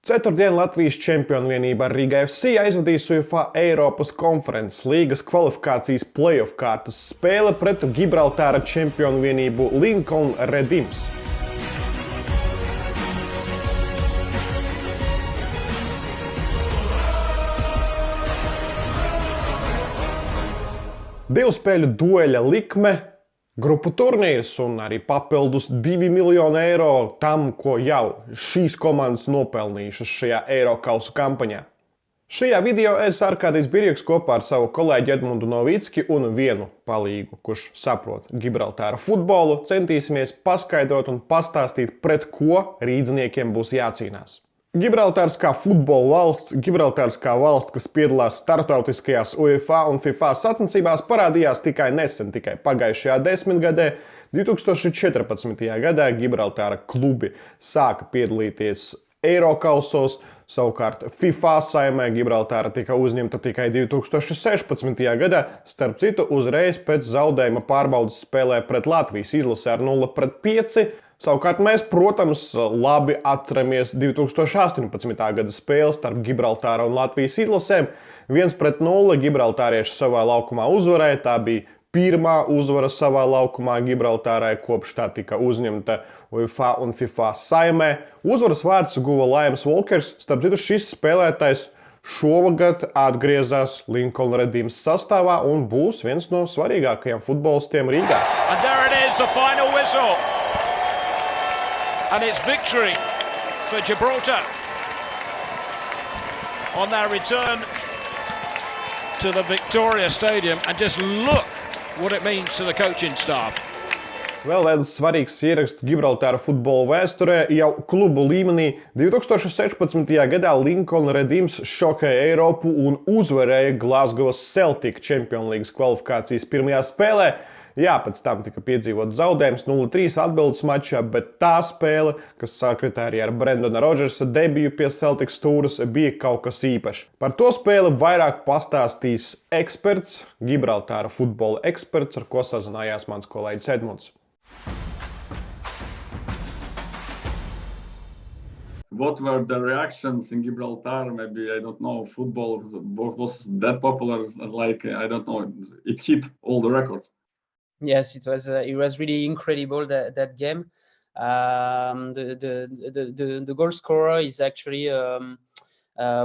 Ceturtdien Latvijas čempionvienība Riga FC aizvadīs UEFA Europa Conference League kvalifikācijas play-off kārtas spēle pret Gibraltāra čempionvienību Lincoln Red Imps. Divu spēļu dueļa likme, grupu turnīrs un arī papildus 2 miljoni eiro tam, ko jau šīs komandas nopelnījušas šajā Eirokausu kampaņā. Šajā video es Arkādijs Birjoks kopā ar savu kolēģi Edmundu Novicki un vienu palīgu, kurš saprot Gibraltāra futbolu, centīsimies paskaidrot un pastāstīt, pret ko rīdzniekiem būs jācīnās. Gibraltārs kā futbola valsts, Gibraltārs kā valsts, kas piedalās startautiskajās UEFA un FIFA sacensībās, parādījās tikai nesen, tikai pagājušajā desmitgadē. 2014. gadā Gibraltāra klubi sāka piedalīties Eirokausos, savukārt FIFA saimē Gibraltāra tika uzņemta tikai 2016. gadā, starp citu uzreiz pēc zaudējuma pārbaudas spēlē pret Latvijas izlasi ar 0-5. Savukārt mēs, protams, labi atceramies 2018. gada spēli starp Gibraltāra un Latvijas izlasēm. 1-0 Gibraltārieši savā laukumā uzvarēja. Tā bija pirmā uzvara savā laukumā Gibraltārai, kopš tā tika uzņemta UEFA un FIFA saimē. Uzvaras vārds guva Liam Walkers. Starp citu, šis spēlētājs šovagad atgriezās Lincoln Red Imps sastāvā un būs viens no svarīgākajiem futbolistiem Rīgā. And there it is, the final whistle. And it's victory for Gibraltar on their return to the Victoria Stadium. And just look what it means to the coaching staff. Vēl viens svarīgs ieraksts Gibraltāra futbola vēsturē jau klubu līmenī. 2016. gadā Lincoln Red Imps šokēja Eiropu un uzvarēja Glasgow's Celtic Champions League kvalifikācijas pirmajā spēlē. Jā, pēc tam tika piedzīvot zaudējums 0-3 atbildes mačā, bet tā spēle, kas sakritā arī ar Brendona Rodžersa debiju pie Celtic stūras, bija kaut kas īpašs. Par to spēli vairāk pastāstīs eksperts, Gibraltāra futbola eksperts, ar ko sazinājās mans kolēģis Edmunds. What were the reactions in Gibraltar? Maybe, I don't know, football was that popular, like, I don't know, it hit all the records. Yes, it was really incredible that game. The goal scorer is actually a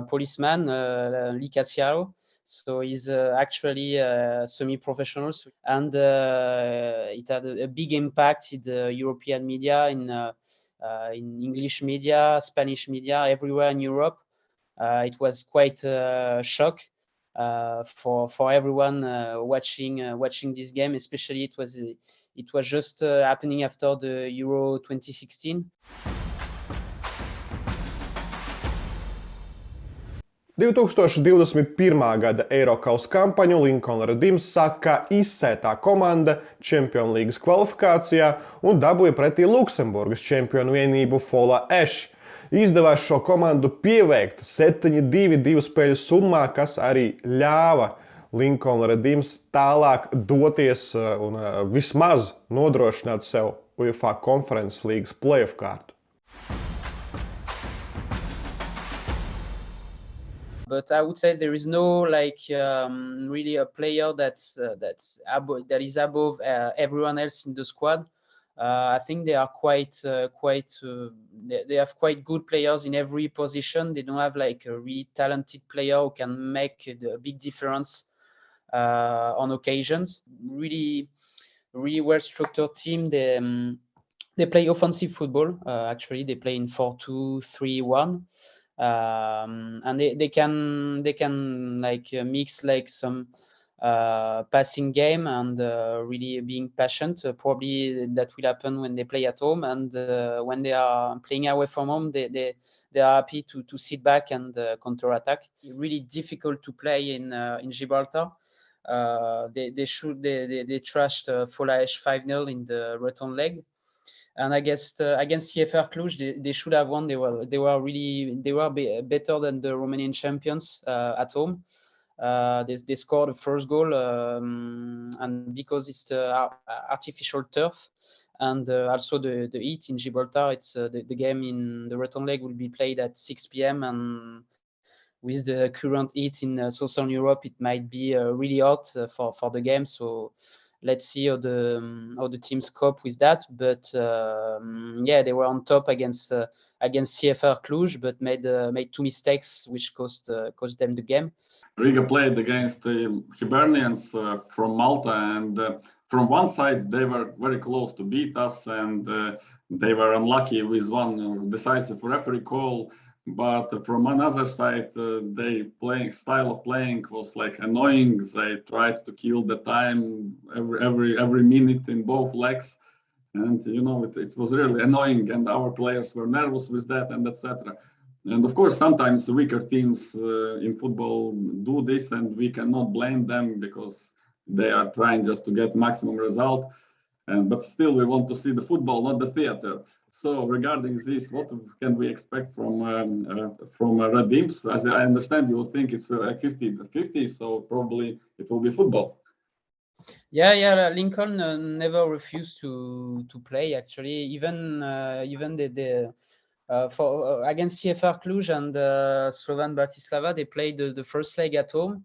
policeman, Licasiaro. So he's actually semi-professional, and it had a big impact in the European media, in English media, Spanish media, everywhere in Europe. It was quite a shock. For everyone watching this game, especially it was just happening after the Euro 2016. 2021. gada Eirokausa kampaņu Lincoln Red Imps sāka kā izsētā komanda Champions League kvalifikācijā un dabūja pretī Luksemburgas čempionu vienību Fola Eš. Izdevās šo komandu pieveikt 7-2 spēļu summā, kas arī ļāva Lincoln Red Imps tālāk doties un vismaz nodrošināt sev UEFA Conference League play-off kārtu. But I would say there is no really a player that is above everyone else in the squad. I think they are they have quite good players in every position. They don't have like a really talented player who can make a big difference on occasions. Really well-structured team. They play offensive football. Actually, they play in 4-2-3-1. And they can like mix like some passing game and really being patient. Probably that will happen when they play at home, and when they are playing away from home, they are happy to sit back and counter attack. Really difficult to play in Gibraltar. They trashed Folaesh 5-0 in the return leg. And I guess against CFR Cluj, they should have won. They were better than the Romanian champions at home. They scored the first goal, and because it's the artificial turf, And also the heat in Gibraltar. It's the game in the return leg will be played at 6 p.m. and with the current heat in Southern Europe, it might be really hot for the game. So let's see how the teams cope with that. But yeah, they were on top against CFR Cluj, but made 2 mistakes, which cost them the game. Riga played against the Hibernians from Malta, and from one side they were very close to beat us, and they were unlucky with one decisive referee call. But from another side, they style of playing was like annoying. They tried to kill the time every minute in both legs, and it was really annoying. And our players were nervous with that, and etc. And of course, sometimes weaker teams in football do this, and we cannot blame them because they are trying just to get maximum result. But still, we want to see the football, not the theater. So regarding this, what can we expect from Red Imps? As I understand, you think it's 50-50, so probably it will be football. Yeah. Lincoln never refused to play. Actually, even the for against CFR Cluj and Slovan Bratislava, they played the first leg at home.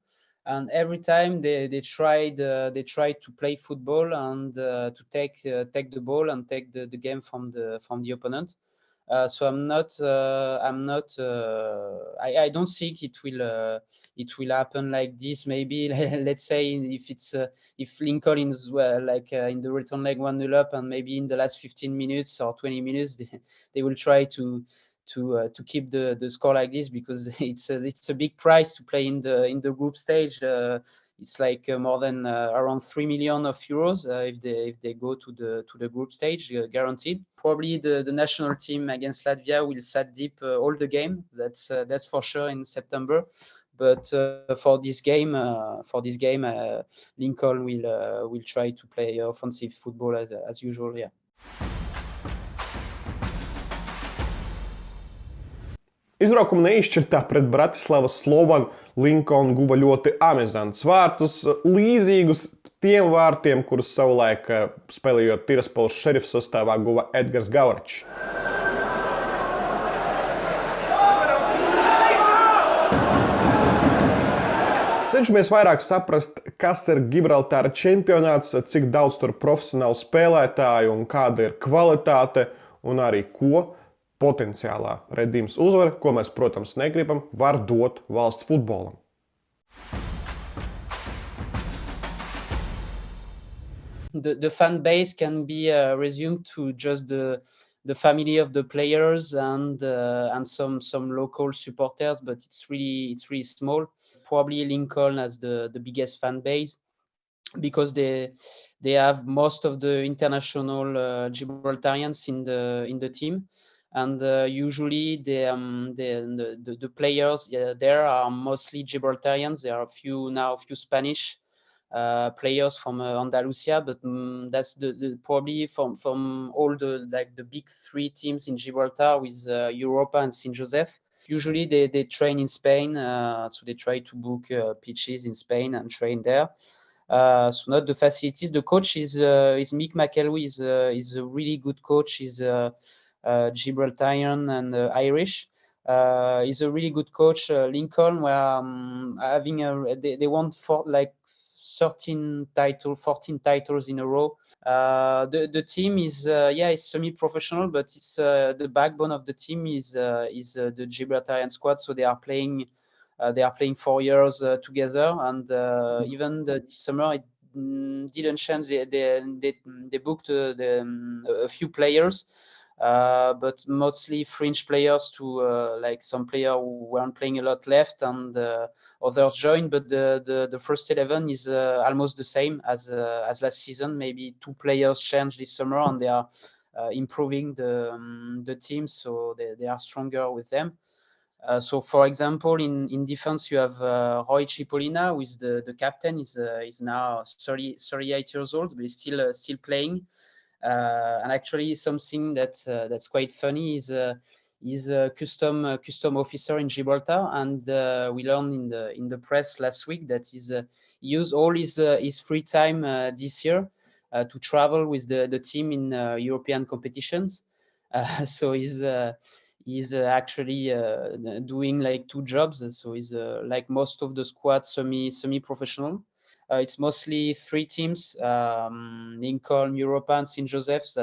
And every time they tried to play football and to take the ball and take the game from the opponent. So I don't think it will happen like this. Maybe let's say if Lincoln is in the return leg 1-0 up, and maybe in the last 15 minutes or 20 minutes they will try to keep the score like this, because it's a big prize to play in the group stage. It's like more than around 3 million euros if they go to the group stage, guaranteed. Probably the national team against Latvia will sat deep all the game. That's for sure in September. But for this game, Lincoln will try to play offensive football as usual. Yeah. Izbraukuma neizšķirtā pret Bratislavas Slovanu Lincoln guva ļoti amizantus vārtus, līdzīgus tiem vārtiem, kurus savulaik spēlējot Tiraspoles Šerifs sastāvā guva Edgars Gauračs. Cenšamies vairāk saprast, kas ir Gibraltāra čempionāts, cik daudz tur profesionālu spēlētāju un kāda ir kvalitāte, un arī ko potenciālā Red Imps uzvara, ko mēs, protams, negribam, var dot valsts futbolam. The fan base can be resumed to just the family of the players and some local supporters, but it's really small. Probably Lincoln has the biggest fan base because they have most of the international Gibraltarians in the team. And usually the players there are mostly Gibraltarians. There are a few Spanish players from Andalusia, but that's probably from all the big 3 teams in Gibraltar with Europa and St. Joseph. Usually they train in Spain, so they try to book pitches in Spain and train there. So not the facilities. The coach is Mick McElwee. Is a really good coach. He's Gibraltarian and Irish. He's a really good coach. Lincoln were having they won 14 titles in a row. The team is semi-professional, but it's the backbone of the team is the Gibraltarian squad. So they are playing 4 years together, and even this summer it didn't change. They booked a few players. But mostly French players to some players who weren't playing a lot left, and others joined. But the first 11 is almost the same as last season. Maybe 2 players changed this summer, and they are improving the team, so they are stronger with them. So, for example, in defense, you have Roy Cipollina, who is the captain. Is now 38 years old, but he's still playing. And actually, something that's quite funny is he's a custom officer in Gibraltar, and we learned in the press last week that he used all his free time this year to travel with the team in European competitions. So he's actually doing like 2 jobs. So he's like most of the squad semi-professional. It's mostly 3 teams: Lincoln, Europa, and St. Joseph's.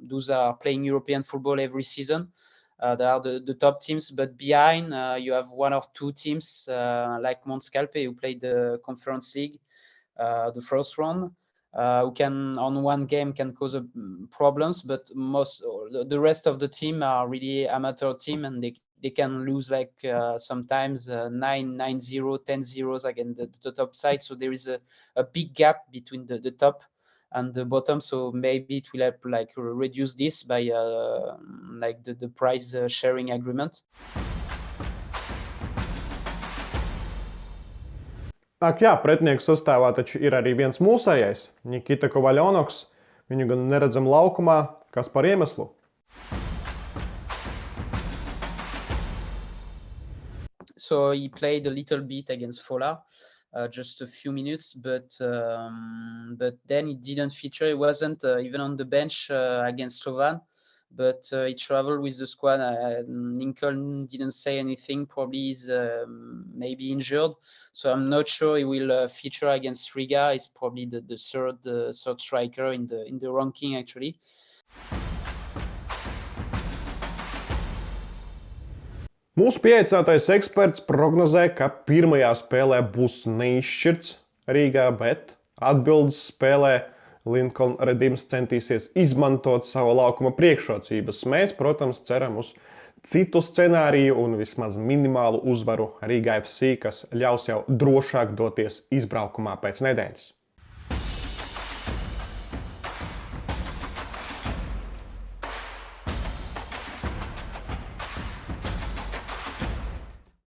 Those are playing European football every season. They are the top teams, but behind you have 1 or 2 teams like Montscalpe, who played the Conference League, the first round, who can on one game can cause problems, but the rest of the team are really amateur team, and they can lose like sometimes 9-0, 10-0 against the top side. So there is a big gap between the top and the bottom. So maybe it will help like reduce this by like the prize sharing agreement. Ak jā, pretinieku sastāvā taču ir arī viens mūsējais, Nikita Kovaļonoks. Viņu gan neredzam laukumā, kas par iemeslu. So he played a little bit against Fola, just a few minutes, but then he didn't feature. He wasn't even on the bench against Slovan, but he traveled with the squad. Lincoln didn't say anything. Probably he's maybe injured, so I'm not sure he will feature against Riga. He's probably the third striker in the ranking actually. Mūsu pieaicinātais eksperts prognozē, ka pirmajā spēlē būs neizšķirts Rīgā, bet atbildes spēlē Lincoln Red Imps centīsies izmantot savu laukuma priekšrocības. Mēs, protams, ceram uz citu scenāriju un vismaz minimālu uzvaru Riga FC, kas ļaus jau drošāk doties izbraukumā pēc nedēļas.